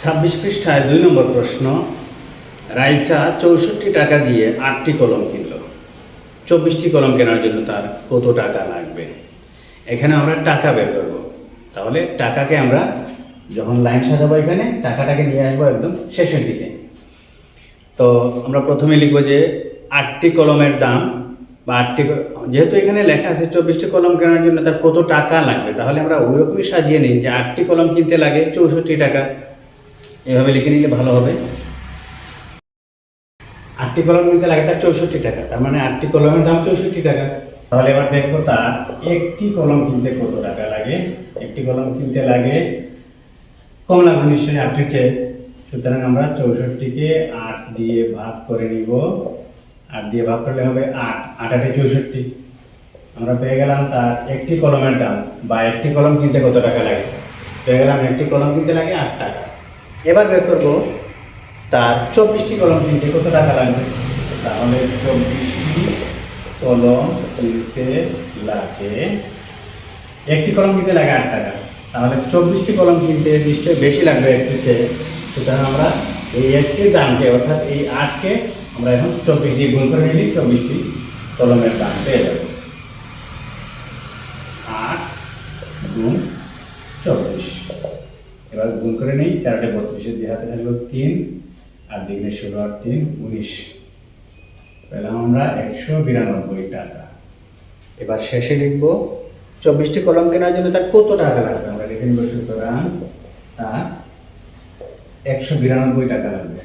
26 পৃষ্ঠায় 2 নম্বর প্রশ্ন। রাইসা 64 টাকা দিয়ে 8টি কলম কিনল। 24টি কলম কেনার জন্য তার কত টাকা লাগবে? এখানে আমরা টাকা বের করব। তাহলে টাকাকে আমরা যখন লাইন সাজাবো এখানে টাকাটাকে নিয়ে আসবো একদম শেষের দিকে। তো আমরা প্রথমে লিখবো যে 8টি কলমের দাম বা যেহেতু এখানে লেখা আছে 24টি কলম কেনার জন্য তার কত টাকা লাগবে, তাহলে আমরা ওই রকমই সাজিয়ে নিই যে 8টি কলম কিনতে লাগে 64 টাকা। এভাবে লিখে নিলে ভালো হবে। 8টি কলম কিনতে লাগে তার 64 টাকা, তার মানে 8টি কলমের দাম 64 টাকা। তাহলে এবার দেখবো তার একটি কলম কিনতে কত টাকা লাগে। একটি কলম কিনতে লাগে কম লাগবে নিশ্চয়ই 8-এর চেয়ে। সুতরাং আমরা 64কে 8 দিয়ে ভাগ করে নিব। 8 দিয়ে ভাগ করলে হবে 8, 8 64। আমরা পেয়ে গেলাম তার একটি কলমের দাম বা একটি কলম কিনতে কত টাকা লাগে। পেয়ে গেলাম একটি কলম কিনতে লাগে 8 টাকা। এবার বের করবো তার 24টি কলম কিনতে কত টাকা লাগবে। তাহলে 24টি কলম কিনতে লাগে, একটি কলম কিনতে লাগে 8 টাকা, তাহলে 24টি কলম কিনতে নিশ্চয়ই বেশি লাগবে একটির চেয়ে। সুতরাং আমরা এই একটির দামকে অর্থাৎ এই 8কে আমরা এখন 24 দিয়ে গুণ করে নিলে 24টি কলমের দাম পেয়ে যাব। 8 গুণ 24, এবার গুণ করে নিই। 4-টা 32, দিয়ে হাতে থাকলো 3 আর দিনে 16 আর 3 19, পেলাম আমরা 192 টাকা। এবার শেষে লিখব 24টি কলম কেনার জন্য তার কত টাকা লাগবে। আমরা লিখে নিব সুতরাং তার 192 টাকা লাগবে।